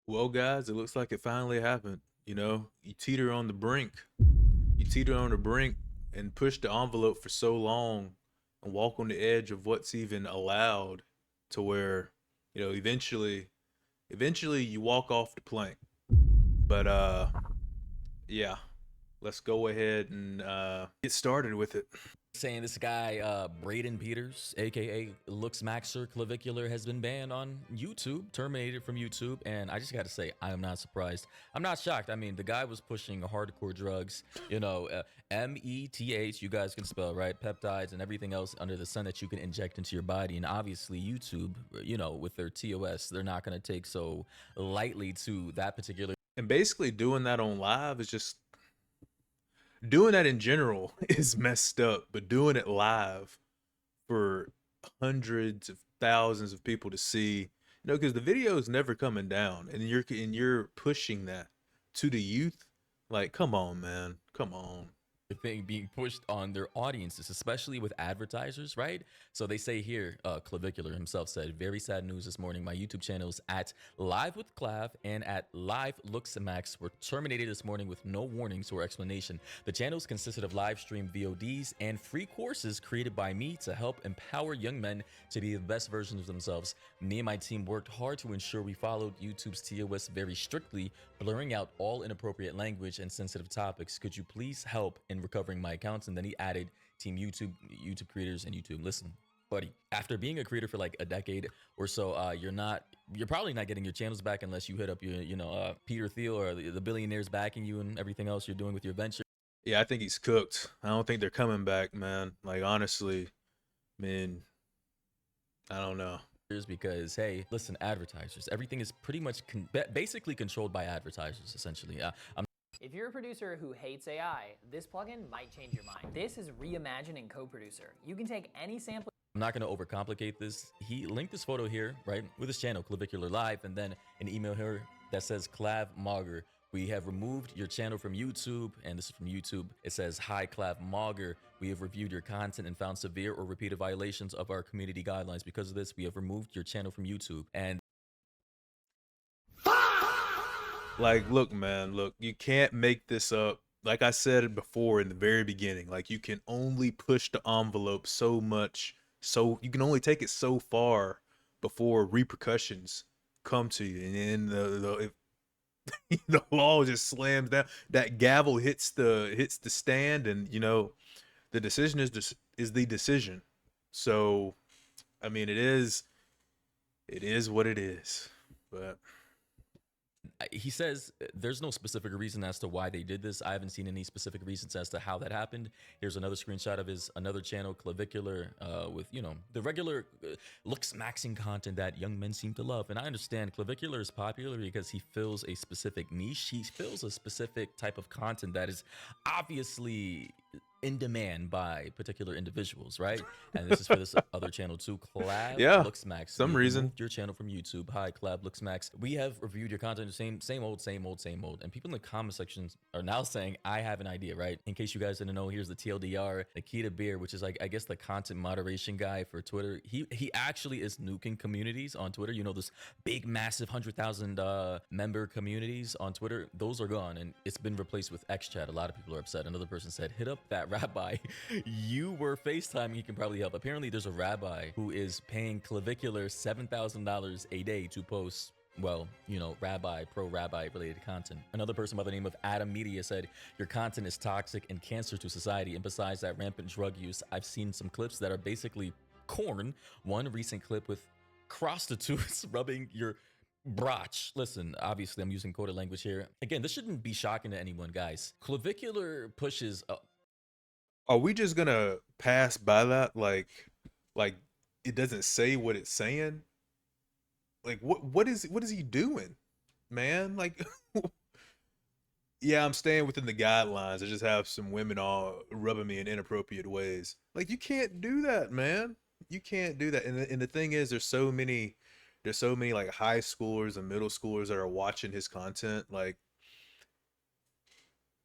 Well, guys, it looks like it finally happened. You teeter on the brink. You teeter on the brink and push the envelope for so long and walk on the edge of what's even allowed to where, eventually you walk off the plank. But yeah, let's go ahead and get started with it. Saying this guy, Braden Peters, aka Looks Maxer Clavicular, has been banned on YouTube, terminated from YouTube. And I just got to say, I am not surprised. I'm not shocked. I mean, the guy was pushing hardcore drugs, METH, you guys can spell, right? Peptides and everything else under the sun that you can inject into your body. And obviously, YouTube, with their TOS, they're not going to take so lightly to that particular. And basically doing that on live is just doing that in general is messed up, but doing it live for hundreds of thousands of people to see, because the video is never coming down, and you're pushing that to the youth. Like, come on, man, come on. Thing being pushed on their audiences, especially with advertisers, right? So they say here, Clavicular himself said, very sad news this morning. My YouTube channels at Live with Clav and at Live Looks Max were terminated this morning with no warnings or explanation. The channels consisted of live stream VODs and free courses created by me to help empower young men to be the best versions of themselves. Me and my team worked hard to ensure we followed YouTube's TOS very strictly, blurring out all inappropriate language and sensitive topics. Could you please help in recovering my accounts? And then he added Team YouTube creators, and YouTube. Listen, buddy, after being a creator for like a decade or so, you're probably not getting your channels back unless you hit up your, Peter Thiel or the billionaires backing you and everything else you're doing with your venture. Yeah, I think he's cooked. I don't think they're coming back, man. Like, honestly, man, I don't know. Because hey, listen, advertisers, everything is pretty much basically controlled by advertisers, essentially. If you're a producer who hates AI, this plugin might change your mind. This is Reimagine Co-Producer. You can take any sample. I'm not going to overcomplicate this. He linked this photo here, right, with his channel, Clavicular Live, and then an email here that says, Clav Mogger, we have removed your channel from YouTube, and this is from YouTube. It says, hi, Clav Mogger. We have reviewed your content and found severe or repeated violations of our community guidelines. Because of this, we have removed your channel from YouTube. And Like, look, man, look, you can't make this up. Like I said before in the very beginning, like, you can only push the envelope so much, so you can only take it so far before repercussions come to you. And if the law just slams down, that gavel hits the stand, and the decision is the decision. So, I mean, it is what it is. But he says there's no specific reason as to why they did this. I haven't seen any specific reasons as to how that happened. Here's another screenshot of his another channel, Clavicular, with the regular looks maxing content that young men seem to love. And I understand Clavicular is popular because he fills a specific niche. He fills a specific type of content that is obviously in demand by particular individuals, right? And this is for this other channel too, Clav yeah, Looks Max. We some have reason. removed your channel from YouTube. Hi, Clav Looks Max. We have reviewed your content, the same old, same old, same old. And people in the comment sections are now saying, I have an idea, right? In case you guys didn't know, here's the TLDR, Nikita Beer, which is like, I guess, the content moderation guy for Twitter. He actually is nuking communities on Twitter. This big, massive 100,000 member communities on Twitter. Those are gone, and it's been replaced with XChat. A lot of people are upset. Another person said, hit up that rabbi you were FaceTiming. He can probably help. Apparently, there's a rabbi who is paying Clavicular $7,000 a day to post, well, pro-rabbi related content. Another person by the name of Adam Media said, your content is toxic and cancer to society. And besides that rampant drug use, I've seen some clips that are basically corn. One recent clip with prostitutes rubbing your brotch. Listen, obviously I'm using coded language here. Again, this shouldn't be shocking to anyone, guys. Clavicular pushes Are we just gonna pass by that? Like it doesn't say what it's saying? Like, what is he doing, man? Like, yeah, I'm staying within the guidelines. I just have some women all rubbing me in inappropriate ways. Like, you can't do that, man. You can't do that. And the thing is, there's so many like high schoolers and middle schoolers that are watching his content. Like,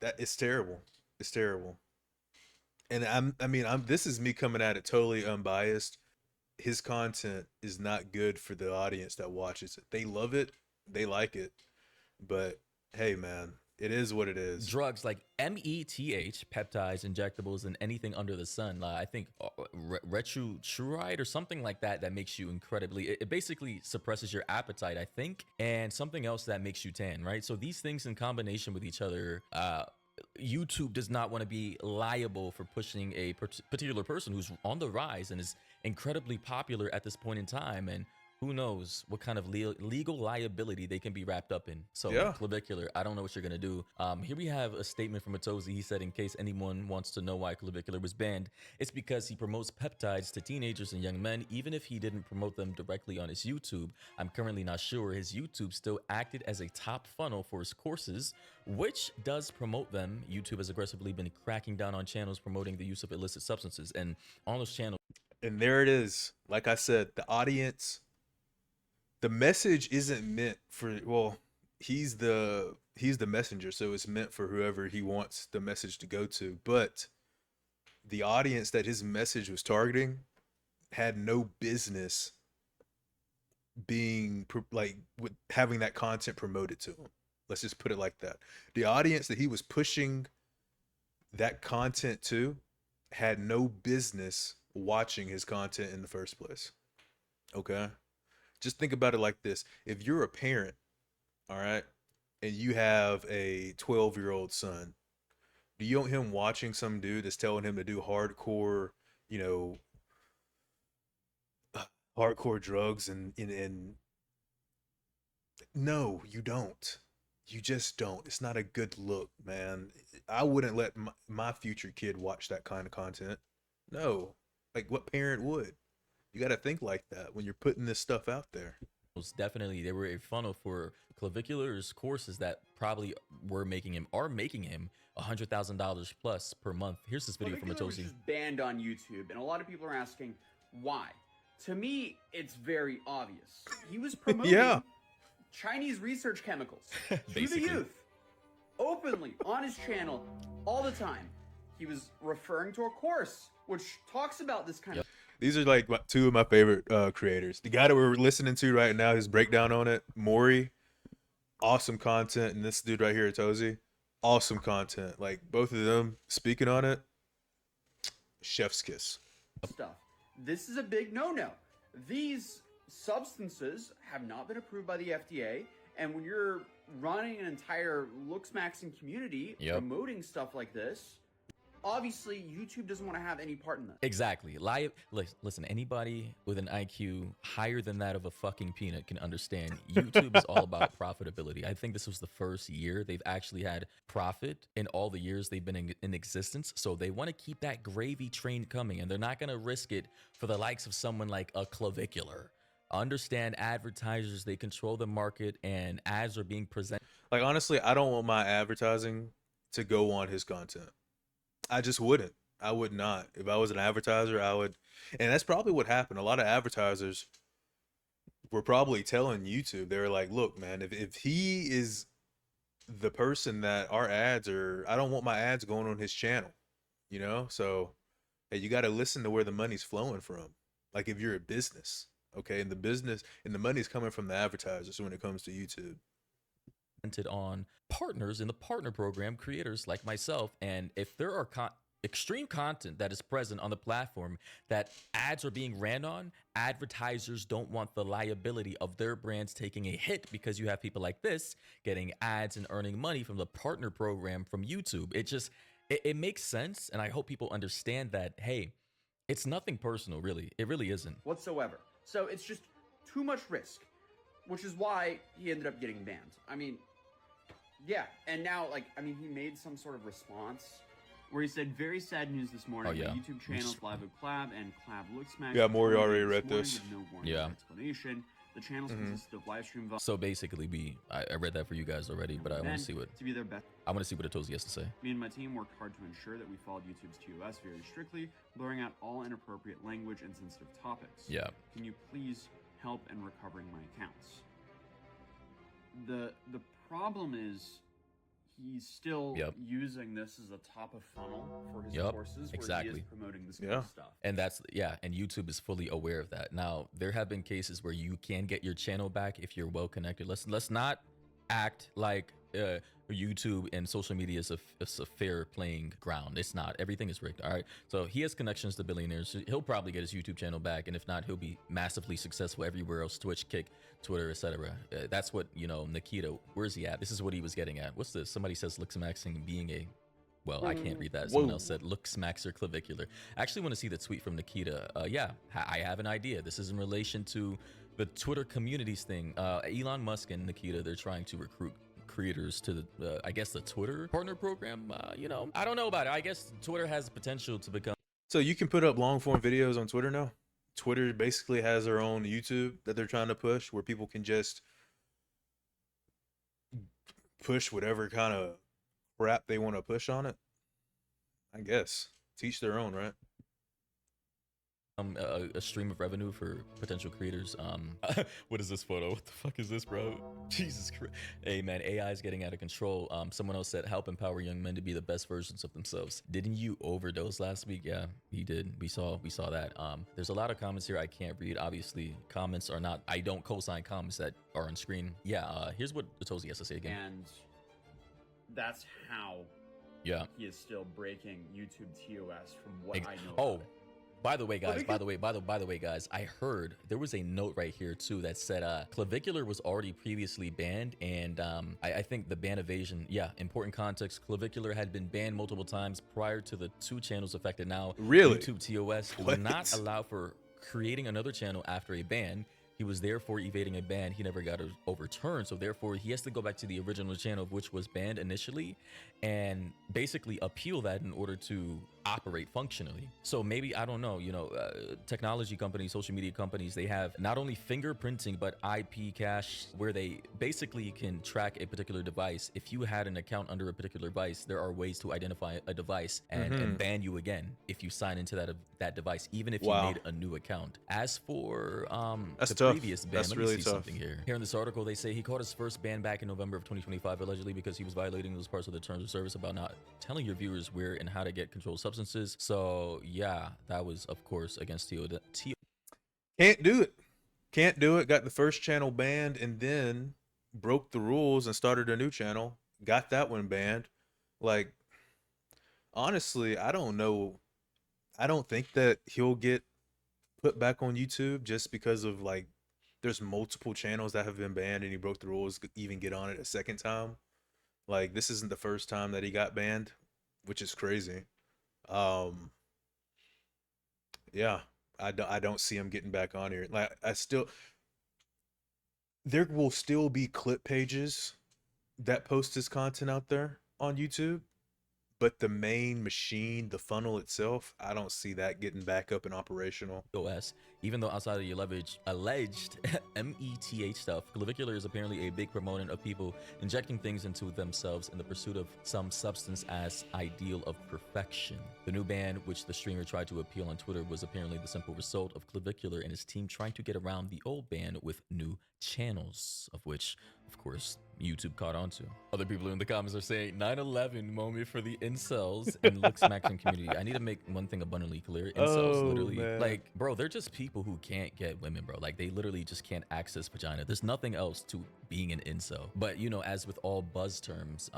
that it's terrible. It's terrible. And this is me coming at it totally unbiased. His content is not good for the audience that watches it. They love it, they like it. But hey, man, it is what it is. Drugs like METH, peptides, injectables, and anything under the sun. I think retrotruride or something like that that makes you incredibly. It basically suppresses your appetite, I think, and something else that makes you tan, right? So these things in combination with each other. YouTube does not want to be liable for pushing a particular person who's on the rise and is incredibly popular at this point in time. And who knows what kind of legal liability they can be wrapped up in. So Yeah. Clavicular, I don't know what you're gonna do. Here we have a statement from Atozi. He said, in case anyone wants to know why Clavicular was banned, it's because he promotes peptides to teenagers and young men, even if he didn't promote them directly on his YouTube. I'm currently not sure. His YouTube still acted as a top funnel for his courses, which does promote them. YouTube has aggressively been cracking down on channels promoting the use of illicit substances, and on those channels. And there it is. Like I said, the audience, the message isn't meant for, well, he's the messenger, so it's meant for whoever he wants the message to go to. But the audience that his message was targeting had no business being like with having that content promoted to him. Let's just put it like that. The audience that he was pushing that content to had no business watching his content in the first place. Okay? Just think about it like this. If you're a parent, all right, and you have a 12-year-old son, do you want him watching some dude that's telling him to do hardcore, you know, hardcore drugs and no, you don't. You just don't. It's not a good look, man. I wouldn't let my future kid watch that kind of content. No. Like, what parent would? You got to think like that when you're putting this stuff out there. Definitely, they were a funnel for Clavicular's courses that probably are making him $100,000 plus per month. Here's this video from Clavicular was Atozi. just banned on YouTube, and a lot of people are asking why. To me, it's very obvious. He was promoting Yeah. Chinese research chemicals to the Basically. youth openly on his channel all the time. He was referring to a course which talks about this kind of. These are like two of my favorite creators. The guy that we're listening to right now, his breakdown on it, Mori, awesome content. And this dude right here, Tozy, awesome content. Like, both of them speaking on it, chef's kiss. Stuff. This is a big no-no. These substances have not been approved by the FDA, and when you're running an entire looks maxing community promoting stuff like this, obviously YouTube doesn't want to have any part in that. Exactly. Listen, anybody with an IQ higher than that of a fucking peanut can understand YouTube is all about profitability. I think this was the first year they've actually had profit in all the years they've been in existence. So they want to keep that gravy train coming, and they're not going to risk it for the likes of someone like a Clavicular. Understand advertisers, they control the market, and ads are being presented. Like, honestly, I don't want my advertising to go on his content. I just wouldn't. I would not. If I was an advertiser, I would. And that's probably what happened. A lot of advertisers were probably telling YouTube, they were like, look, man, if he is the person that our ads are, I don't want my ads going on his channel, you know? So, hey, you got to listen to where the money's flowing from. Like, if you're a business, okay, and the money's coming from the advertisers when it comes to YouTube. On partners in the partner program, creators like myself, and if there are extreme content that is present on the platform that ads are being ran on, advertisers don't want the liability of their brands taking a hit because you have people like this getting ads and earning money from the partner program from YouTube. It makes sense, and I hope people understand that, hey, it's nothing personal, really. It really isn't. Whatsoever. So it's just too much risk, which is why he ended up getting banned. I mean, yeah, and now, he made some sort of response where he said, very sad news this morning. Oh, yeah. My YouTube channels, Live with Clav and Clav Looks Max. Yeah, Mori already read this. With no warning or explanation. The channels consist of live stream. So basically, I read that for you guys already, but I want to see what Atozi has to say. Me and my team worked hard to ensure that we followed YouTube's TOS very strictly, blurring out all inappropriate language and sensitive topics. Yeah. Can you please help in recovering my accounts? The problem is he's still using this as a top of funnel for his courses, where he is promoting this kind of stuff. And and YouTube is fully aware of that. Now, there have been cases where you can get your channel back if you're well connected. Let's not act like YouTube and social media is a fair playing ground. It's not. Everything is rigged. All right. So he has connections to billionaires. He'll probably get his YouTube channel back, and if not, he'll be massively successful everywhere else: Twitch, Kick, Twitter, etc. That's what, you know, Nikita. Where's he at? This is what he was getting at. What's this? Somebody says Lux Maxing being a. Well, I can't read that. Someone else said Lux Max or Clavicular. I actually want to see the tweet from Nikita. Yeah, I have an idea. This is in relation to the Twitter communities thing. Elon Musk and Nikita, they're trying to recruit creators to the I guess the Twitter partner program. You know, I don't know about it. I guess Twitter has the potential to become. So you can put up long form videos on Twitter now. Twitter basically has their own YouTube that they're trying to push, where people can just push whatever kind of crap they want to push on it. I guess teach their own, right? A stream of revenue for potential creators. What is this photo? What the fuck is this, bro? Jesus Christ. Hey man, AI is getting out of control. Someone else said help empower young men to be the best versions of themselves. Didn't you overdose last week? Yeah, he did. We saw that. There's a lot of comments here I can't read. Obviously, comments are not, I don't co-sign comments that are on screen. Yeah, here's what Tozy has to say again. And that's how he is still breaking YouTube TOS from what I know. Oh, by the way, guys, I heard there was a note right here too that said Clavicular was already previously banned, and I think the ban evasion, important context, Clavicular had been banned multiple times prior to the 2 channels affected. Now, really? YouTube TOS will not allow for creating another channel after a ban. He was therefore evading a ban. He never got overturned, so therefore he has to go back to the original channel, which was banned initially, and basically appeal that in order to operate functionally. So maybe, I don't know, you know, technology companies, social media companies, they have not only fingerprinting but IP cache, where they basically can track a particular device. If you had an account under a particular device, there are ways to identify a device and ban you again if you sign into that device, even if you made a new account. As for that's the tough. previous ban, that's let me really see tough. something here. Here in this article, they say he caught his first ban back in November of 2025, allegedly because he was violating those parts of the terms of service about not telling your viewers where and how to get controlled substances. So yeah, that was of course against Can't do it. Got the first channel banned and then broke the rules and started a new channel. Got that one banned. Like, honestly, I don't know. I don't think that he'll get put back on YouTube just because of, like, there's multiple channels that have been banned and he broke the rules to even get on it a second time. Like, this isn't the first time that he got banned, which is crazy. Yeah, I don't see him getting back on here. Like, there will still be clip pages that post his content out there on YouTube, but the main machine, the funnel itself, I don't see that getting back up and operational. OS, even though outside of the alleged METH stuff, Clavicular is apparently a big proponent of people injecting things into themselves in the pursuit of some substance as ideal of perfection. The new ban, which the streamer tried to appeal on Twitter, was apparently the simple result of Clavicular and his team trying to get around the old ban with new channels, of which, of course, YouTube caught on to. Other people in the comments are saying 9/11 moment for the incels and Lux Maxing community. I need to make one thing abundantly clear. Incels literally, like, bro, they're just people who can't get women, bro. Like, they literally just can't access vagina. There's nothing else to being an incel. But, you know, as with all buzz terms,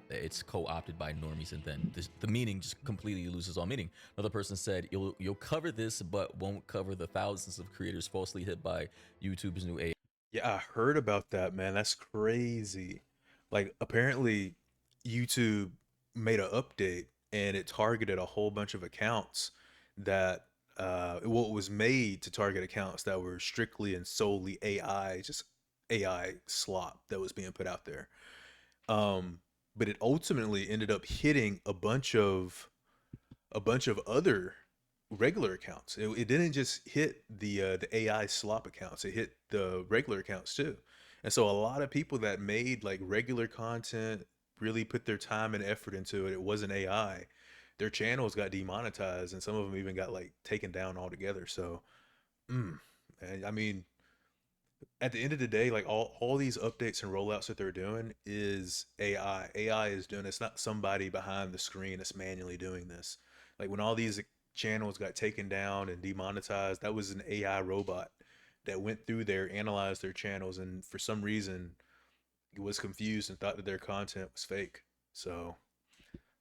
it's co-opted by normies, and then the meaning just completely loses all meaning. Another person said, you'll cover this, but won't cover the thousands of creators falsely hit by YouTube's new AI. Yeah, I heard about that, man. That's crazy. Like, apparently YouTube made an update and it targeted a whole bunch of accounts that it was made to target accounts that were strictly and solely AI, just AI slop that was being put out there. But it ultimately ended up hitting a bunch of other regular accounts. It didn't just hit the AI slop accounts. It hit the regular accounts too. And so a lot of people that made like regular content, really put their time and effort into it, it wasn't AI, their channels got demonetized and some of them even got like taken down altogether. So and I mean, at the end of the day, like all these updates and rollouts that they're doing is AI. AI is doing it. It's not somebody behind the screen that's manually doing this. Like when all these channels got taken down and demonetized, that was an AI robot that went through there, analyzed their channels, and for some reason was confused and thought that their content was fake. So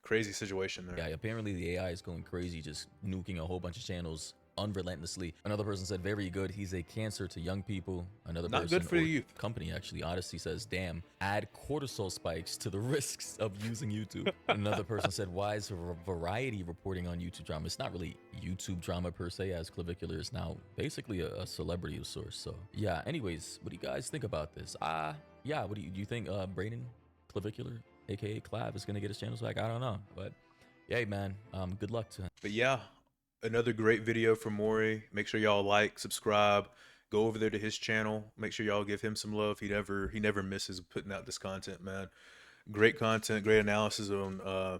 crazy situation there. Yeah, apparently the AI is going crazy, just nuking a whole bunch of channels unrelentlessly. Another person said, very good. He's a cancer to young people. Another Not person good for the or youth. company, actually, Odyssey says, damn, add cortisol spikes to the risks of using YouTube. Another person said, why is variety reporting on YouTube drama? It's not really YouTube drama per se, as Clavicular is now basically a celebrity of sorts. So yeah, anyways, what do you guys think about this? Yeah, what do you think Braden Clavicular, aka Clav, is gonna get his channels back? I don't know, but yeah, man, good luck to him. But yeah, another great video from Mori. Make sure y'all like, subscribe, go over there to his channel. Make sure y'all give him some love. He never misses putting out this content, man. Great content, great analysis on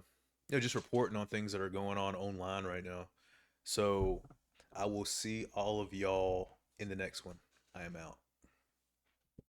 just reporting on things that are going on online right now. So I will see all of y'all in the next one. I am out.